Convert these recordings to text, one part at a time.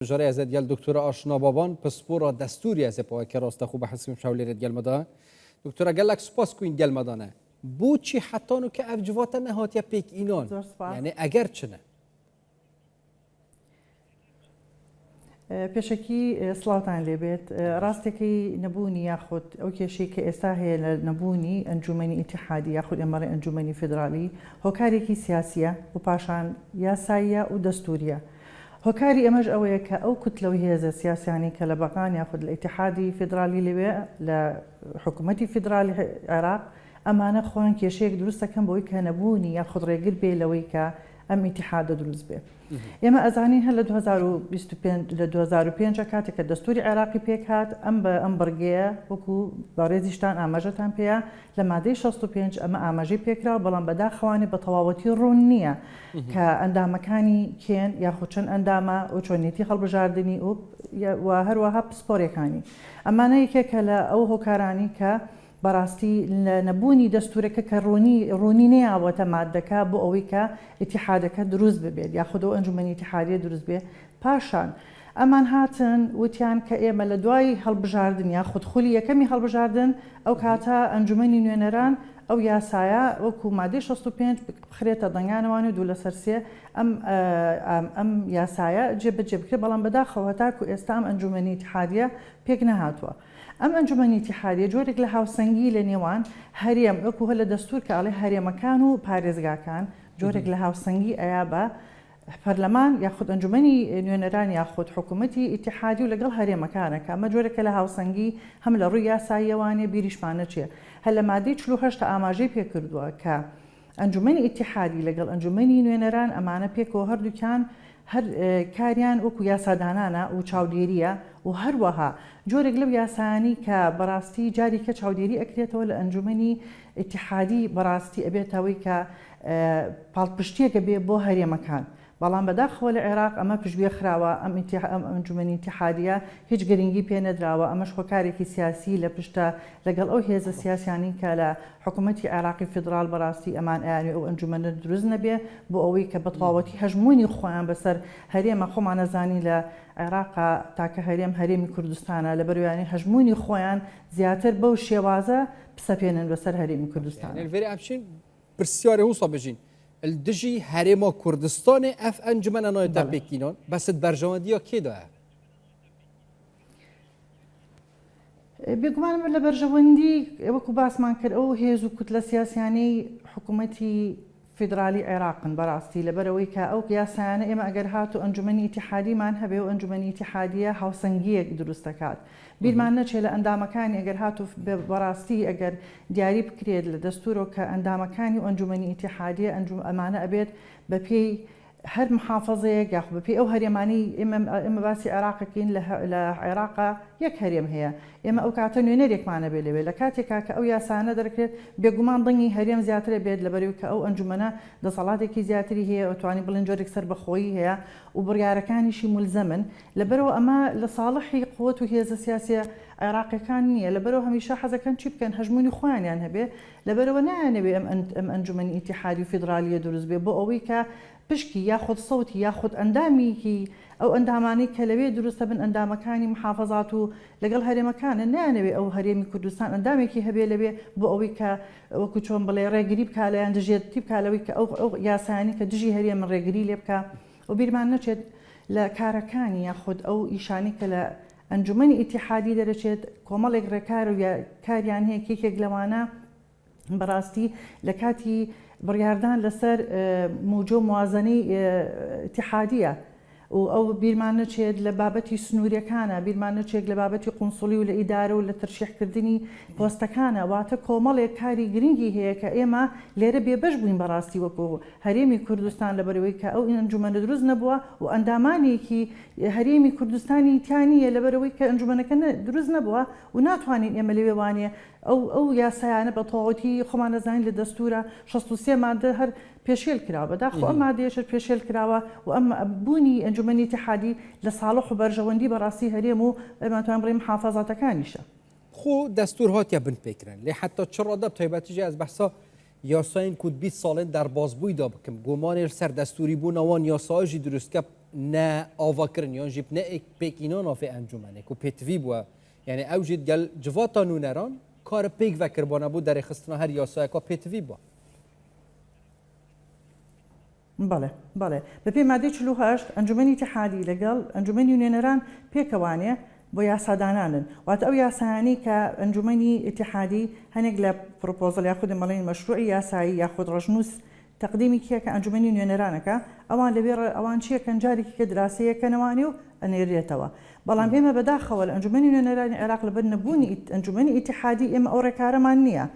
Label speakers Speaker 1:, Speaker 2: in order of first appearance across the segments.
Speaker 1: جاری از دیال دکتر آشنا بابان پسپورا دستوری از پای که راست خوب حسیم شاولی دیال مدا دکتر گلک سپاس کوین دیال مدانه بود چی حتی نو که افجوات نهاتیا پیک اینان یعنی اگر چنه
Speaker 2: پێشەکی سڵاوتان لێبێت ڕاستێکی نەبوونی یاخود ئەو کێشەی کە ئێستا هەیە لە نەبوونی ئەنجومەنی ئیتیحادی یاخود ئەمەڕێ ئەنجومەنی فدرالی هۆکارێکی سیاسیە و پاشان یاساییە و دەستوریە. هۆکاری ئەمەش ئەوەیە کە ئەو کوتلەوەی هێزە سیاسیانی کە لە بەقان یاخود لە ئیتیحادی فدرالی لەوێ لە حکوومەتی فدرالی عێراق ئەمانە خۆیان کێشەیەک دروستەکەن بۆی کە نەبوونی یاخود ڕێگر بێ لەوەی کە ئەم ئیتیحادە دروست بێ. ئێمە ئەزانین هەر لە 2025 کاتێک کە دەستوری عێراقی پێک هات ئەم بڕگەیە وەکو بەڕێزیشتان ئاماژەتان پێەیە لە مادەی 65 ئەمە ئاماژەی پێکراوە بەڵام بەداخەوانی بە تەواوەتی ڕوون نییە کە ئەندامەکانی کێن یاخود چەند ئەندامە و چۆنیەتی هەڵبژاردننی و هەروەها پسپۆرەکانی ئەمانە یەکێکە لە ئەو هۆکارانی کە بەڕاستی لە نەبوونی دەستورەکە کە ڕوونی نەیاوەتە مادەکە بۆ ئەوەی کە ئیتیحادەکە دروست ببێت یاخودەوە ئەنجومەنی ئیتیحادیە دروست بێ. پاشان ئەمان هاتن وتیان کە ئێمە لە دوای هەڵبژاردن یاخود خولی یەکەمی هەڵبژاردن ئەو کاتە ئەنجومەنی نوێنەران ئەو یاسایە وەکو مادەی 65 بخرێتە دەنگانەوانی دوو لەسەر سێ ئەم یاسایە جێبەجێ بکرێت بەڵام بەداخەوە تاکو ئێستا ئەم ئەنجومەنی ئیتیحادیە پێک نەهاتووە. ئەم ئەنجومەنی ئیتیحادیە جۆرێک لە هاوسەنگی لە نێوان هەرێم وەکو هە لە دەستور کە ئەڵێ هەرێمەکان و پارێزگاکان جۆرێک لە هاوسەنگی ئەیا بە پەرلەمان یاخود ئەنجومەنی نوێنەران یاخود حکوومەتی ئیتیحادی و لەگەڵ هەرێمەکانەکە ئەمە جۆرێکە لە هاوسەنگی هەم لە ڕووی یاساییەوانێ بیریشمانە چیە هە لە مادەی 48 ئاماژەی پێکردووە کە ئەنجومەنی ئیتیحادی لەگەڵ ئەنجومەنی نوێنەران ئەمانە پێکەوە هەردووکیان هەر کاریان وەکو یاسادانانە و چاودێریە و هەروەها جۆرێک لەو یاسانی کە بەڕاستی جاریکە چاودێری ئەکرێتەوە لە ئەنجومەنی ئیتیحادی بەڕاستی ئەبێتەوەی کە پاڵپشتیەکە بێ بۆ هەرێمەکان. بەڵام بەداخەوە لە عێراق ئەمە پشتگوێ خراوە ئەم ئەنجومەنی ئیتیحادیە هیچ گرنگی پێ نەدراوە ئەمەش هۆکارێکی سیاسی لە پشتە لەگەڵ ئەو هێزە سیاسیانی کە لە حکوومەتی عێراقی فدرال بەڕاستی ئەمان ئەیانوێ ئەو ئەنجومەنە دروست نەبێ بۆ ئەوەی کە بەتەواوەتی هەژمونی خۆیان بەسەر هەرێمە خۆمانەزانی لە عێراقا تاکە هەرێمی کوردستانە لە بەروانی هەژمونی خۆیان زیاتر بەو شێوازە پسەپێنن بەسەر هەرێمی کوردستان.
Speaker 1: پرسیارە وسا بژین الدجي هريما كردستان اف انجمن انا تبكينون بس برجوانديا كده
Speaker 2: بێگومانم لە بەرژەوەندی وەکو باسمان کرد ئەو هێز و کوتلە سیاسیانەی حکوومەتی فدرالی عێراقن بەڕاستی لەبەرەوەی کە ئەو یاسایانە ئێمە ئەگەر هات و ئەنجومەنی ئیتیحادیمان هەبێ و ئەنجومەنی ئیتیحادیە هاوسەنگیەک دروست دەکات. بیرمان نەچێت لە ئەندامەکانی ئەگەر هات و بەڕاستی ئەگەر دیاری بکرێت لە دەستورۆ کە ئەندامەکانی و ئەنجومەنی ئیتیحادیە ئەمانە ئەبێت بە پێی هەر محافظەیەک یاخود بەپێی ئەو هەرێمانی ئێمە باسی عێراقەکەین لە عێراقا یەک هەرێم هەیە ئێمە ئەو کاتە نوێنەرێکمانە بێ لەوێ لە کاتێکا کە ئەو یاسانە دەرکرێت بێگومان دڵنی هەرێم زیاترە بێت لەبەرەوەی کە ئەو ئەنجومەنە دەسەڵاتێکی زیاتری هەیە ئەتوانی بڵێن جۆرێک سەر بەخۆیی هەیە و بڕیارەکانیشی مولزەمن لەبەرەوە ئەمە لە ساڵحی قووەت و هێزە سیاسیە عێراقیەکان نییە لەبەرەوە هەمیشە حەزەکەن چی بکەن هەژمونی خۆیانیان هەبێ لەبەرەوە نایانەوێ ئەم ئەنجومەنی ئیتیحادی و فدرالیە دروست بێ بۆ ئەوەی کە پشکی یاخود سەوتی یاخود ئەندامیکی ئەو ئەندامانی کە لەوێ دروستە بن ئەندامەکانی محافظات و لەگەڵ هەرێمەکانە نانەوێ ئەو هەرێمی کوردستان ئەندامێکی هەبێ لەوێ بۆ ئەوەی کە وەکو چۆن بڵێ ڕێگری بکالەیان دژێتی بکالەوەی کە ئەو یاسانی کە دژی هەرێمە ڕێگری لێ بکە و بیرمان نەچێت لە کارەکانی یاخود ئەو ئیشانی کە لە ئەنجومەنی ئیتیحادی دەرەچێت کۆمەڵێک ڕێکار و کاریان هەیە کێکێک لەوانە بەڕاستی لە کاتی بڕیاردان لەسەر موجۆ موازنەی ئیتیحادیە و ئەو بیرمان نەچێت لە بابەتی سنووریەکانە بیرمان نەچێت لە بابەتی قونسوڵی و لە ئیدارە و لە ترشیحکردنی پۆستەکانە واتە کۆمەڵێک کاری گرنگی هەیە کە ئێمە لێرە بێبەش بووین بەڕاستی وەکو هەرێمی کوردستان لەبەرەوەی کە ئەو ئەنجومەنە دروست نەبووە و ئەندامانێکی هەرێمی کوردستانی تیانیە لەبەرەوەی کە ئەنجومەنەکە دروست نەبووە و ناتوانین ئێمە لەوێ وانێ ئەو یاسایانە بە تەواوەتی خۆمان نەزانین لە دەستورە 63 مادە هەر پێشێل کراوە بەداخۆ ئەم مادەیەشت پێشێل کراوە و ئەم بوونی ئەنجومەنی ئیتیحادی لە ساڵح و بەرژەوەندی بەڕاستی هەرێم و ئەمانتوان بڵێم محافەزاتەکانیشە.
Speaker 1: خۆ دەستور هاتیە بن پێکرن لێ حتا چ ڕادە تایبەتیژە ئەس بەحسا یاساین کود 20 ساڵێن دەربازبوویدا بکەم گومانێ سەر دەستوری بوونەوان یاساژی دروستکە نا آواکرن یا جیب نه ایک پیکینان في انجمنه کو پیتوی بوا یعنی اوجید گل جواتا نونران کار پیک وکر بانه بود در خستنا هر یاسای که پیتوی بوا.
Speaker 2: بله بپی ماده 48 انجمنی اتحادی لگل انجمنی نونران پیکوانه بۆ یاسادانانن واتە ئەو یاسایانی کە ئەنجومەنی ئیتیحادی هەنێک لە پرۆپۆزەل یاخود مەڵێن مەشروعی یاسایی یاخود ڕژنووس تەقدیمی کێ کە ئەنجومەنی نوێنەرانەکە ئەوان لەبێ ئەوان چیەکەن جارێکی کە دراسەیەکەنەوانی و ئەنێرێتەوە بەڵام ئێمە بەداخەوە لە ئەنجومەنی نوێنەرانی عێراق لەبەر نەبوونی ئەنجومەنی ئیتیحادی ئێمە ئەو ڕێکارەمان نییە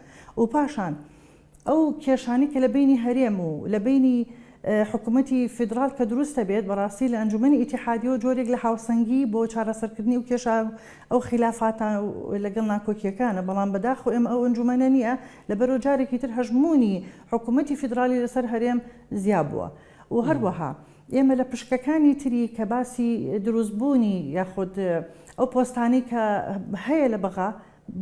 Speaker 2: و پاشان ئەو کێشانی کە لە بینی هەرێم و لە بینی حکوومەتی فدرال کە دروستە بێت بەڕاستی لە ئەنجومەنی ئیتیحادی و جۆرێک لە هاوسەنگی بۆ چارەسەرکردنی و کێشا ئەو خلافاتە لەگەڵ ناکۆکیەکانە بەڵام بەداخۆ ئێمە ئەو ئەنجومەنە نییە لەبەرەوە جارێکی تر هەژمونی حکوومەتی فدرالی لەسەر هەرێم زیاد بووە و هەروەها ئێمە لە پشکەکانی تری کە باسی دروستبوونی یاخود ئەو پۆستانی کە هەیە لە بەغا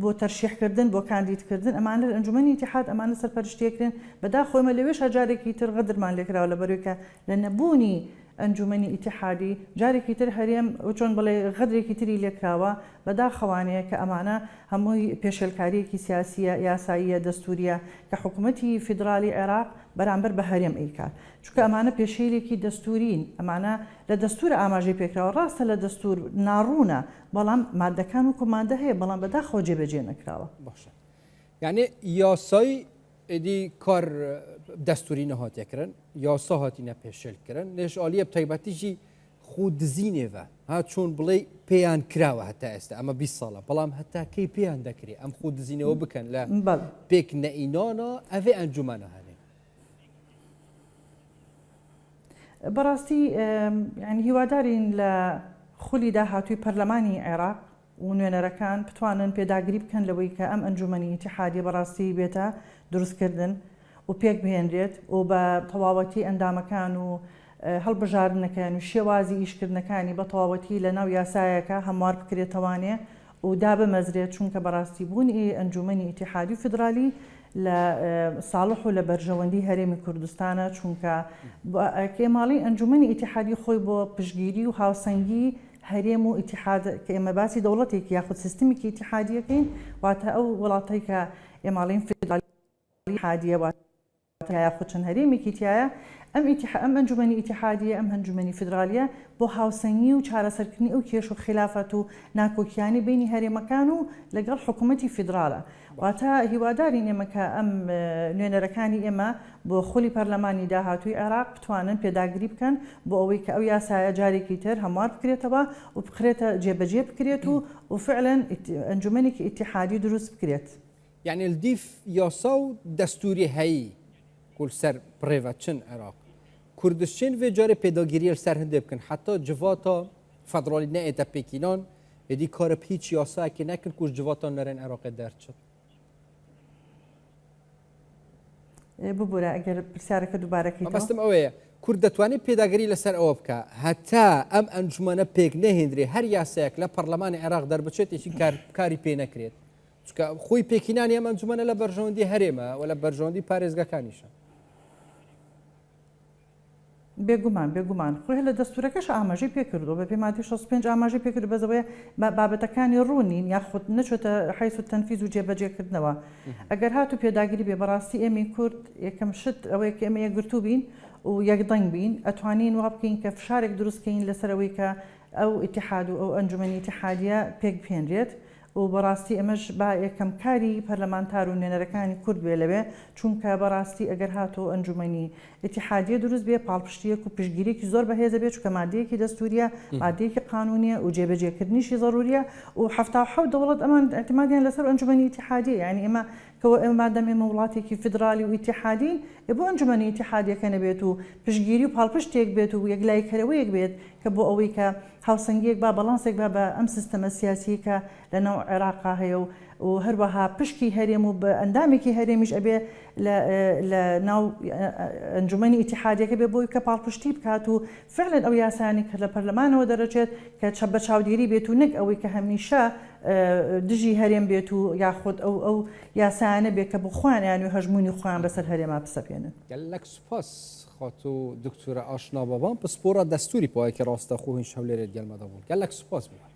Speaker 2: بۆ تەرشیحکردن بۆ کاندیدکردن ئەمانە لە ئەنجومەنی ئیتیحاد ئەمانە سەرپەرشتیەکردن بەداخۆ ئێمە لەوێشە جارێکی تر غەدرمان لێکراوە لەبەرەوەی کە لە نەبوونی ئەنجومەنی ئیتیحادی جارێکی تر هەرێم چۆن بڵێ غەدرێکی تری لێکراوە بەداخەوانەیە کە ئەمانە هەمووی پێشێلکاریەکی سیاسیە یاساییە دەستوریە کە حکوومەتی فیدرالی عێراق بەرامبەر بە هەرێم ئەیکات چونکە ئەمانە پێشێلێکی دەستورین ئەمانە لە دەستورە ئاماژەی پێکراوە ڕاستە لە دەستور ناڕوونە بەڵام مادەکان و کۆماندە هەیە بەڵام بەداخەوە جێبەجێ نەکراوە
Speaker 1: باشە یعنی یاسای ئیدی کار دەستوری نەهاتێکردن یاسا هاتینە پێشێلکردن لێش عالیە تایبەتیژی خودزینێڤە ها چۆن بڵێ پێیان کراوە هەتا ئێستا ئەمە 20 ساڵە بەڵام هەتا کەی پێیان دەکرێت ئەم خودزینەوە بکەن لە پێک نەئینانە ئەvێ ئەنجومەنە هەنێ
Speaker 2: بەڕاستی ینی هیوادارین لە خولی داهاتووی پەرلەمانی عێراق و نوێنەرەکان بتوانن پێداگیری بکەن لەوەی کە ئەم ئەنجومەنی ئیتیحادی بەڕاستی بێتە دروستکردن و پێک بهێنرێت و بە تەواوەتی ئەندامەکان و هەڵبژاردنەکان و شێوازی ئیشکردنەکانی بە تەواوەتی لە ناو یاسایەکە هەموار بکرێتەوانێ و دابمەزرێت چونکە بەڕاستی بوونی ئەنجومەنی ئیتیحادی و فدرالی لە ساڵح و لە بەرژەوەندی هەرێمی کوردستانە چونکە کێماڵی ئەنجومەنی ئیتیحادی خۆی بۆ پشگیری و هاوسەنگی هەرێم و ئیتیحاد کە ئێمە باسی دەوڵەتێکی یاخود سیستمێکی ئیتیحادیەکەین واتە ئەو وڵاتەی کە ئێماڵین فدرالی ئیتیحادیە یاخود چەند هەرێمێکی تایە ئەم ئەنجومەنی ئیتیحادیە ئەم ئەنجومەنی فدرالیە بۆ هاوسەنگی و چارەسەرکردنی ئەو کێش و خلافەت و ناکۆکیانی بینی هەرێمەکان و لەگەڵ حکوومەتی فدرالە واتە هیوادارین ئێمە کە ئەم نوێنەرەکانی ئێمە بۆ خولی پەرلەمانی داهاتووی عێراق بتوانن پێداگیری بکەن بۆ ئەوەی کە ئەو یاسایە جارێکی تر هەموار بکرێتەوە و بخرێتە جێبەجێ بکرێت و فعلا ئەنجومەنێکی ئیتیحادی دروست بکرێت
Speaker 1: یعنی الدیف یاسا و دەستوری هەیی کل سر پرێڤەچن عێراق کوردستان وێ جارێ پێداگیری سەر هەندێ بکەن حتا جڤاتا فەدرالی نەئێتە پێکینان ێدی کارە هیچ یاسایەکی نەکرد کوش جڤاتا نەرێن عێراقی دەرچێت
Speaker 2: ببوورە ئەگەر پرسیارەکە دووبارەکەی
Speaker 1: بەستم ئەوەیە کورد دەتوانێت پێداگیری لەسەر ئەوە بکە هەتا ئەم ئەنجومەنە پێک نەهێنرێ هەر یاسایەک لە پەرلەمانی عێراق دەربچێت هیچ کاری پێ نەکرێت چونکە خۆی پێکینانی ئەم ئەنجومەنە لە بەرژەوەندی هەرێمە و لە بەرژەوەندی پارێزگەکانیشە
Speaker 2: بێگومان خۆی لە دەستورەکەش ئاماژەی پێکردو بە پێماتی 65 ئاماژەی پێکرد بەزەوەی بابەتەکانی ڕوونین یاخود نەچۆتە حیث و تەنفیز و جێبەجێکردنەوە ئەگەر هاتو پێداگیری بێ بەڕاستی ئێمەی کورد یەکەم شت ئەوەیە کە ئێمە یەکگرتوو بین و یەکدەنگ بین ئەتوانین وا بکەین کە فشارێک دروستکەین لەسەرەوەی کە ئەو ئیتیحاد و ئەو ئەنجومەنی ئیتیحادیە پێک بهێنرێت و بەڕاستی ئەمەش با یەکەم کاری پەرلەمانتار و نوێنەرەکانی کورد بێ لەوێ چونکە بەڕاستی ئەگەر هاتۆ ئەنجومەنی ئیتیحادیە دروست بێ پاڵپشتیەک و پشگیرێکی زۆر بەهێزە بێت چونکە مادەیەکی دەستوریە مادەیەکی قانونیە و جێبەجێکردنیشی ضروریە و 77 دەوڵەت ئەمان اعتمادیان لەسەر ئەنجومەنی ئیتیحادیە یعنی ئێمە کەوە ئێمە مادەم ئێمە وڵاتێکی فدرالی و ئیتیحادین بۆ ئەنجومەنی ئیتیحادیەکە نەبێت و پشگیری و پاڵپشتێک بێت و یەکلایکەرەوەیەک بێت کە بۆ ئەوەی کە هاوسەنگیەک با بەڵانسێک با بە ئەم سیستەمە سیاسی کە لەناو عێراقا هەیە و هەروەها پشکی هەرێم و بە ئەندامێکی هەرێمیش ئەبێ لە ناو ئەنجومەنی ئیتیحادیەکە بێ بۆی کە پاڵپشتی بکات و فعلا ئەو یاسانی کە لە پەرلەمانەوە دەرەچێت کە بە چاودێری بێت و نەک ئەوەی کە هەمیشە دژی هەرێم بێت و یاخود ئەو یاسانە بێت کە بخوانیان و هەژمونی خۆیان بەسەر هەرێما بسەپێنن.
Speaker 1: گەلک سوپاس خاتو دکتۆرە ئاشنا بابان پسپۆرە دەستوری پایەکی ڕاستەخۆ هین شەولێرێت گەلمەدا بوون. گەلک سوپاس بوو.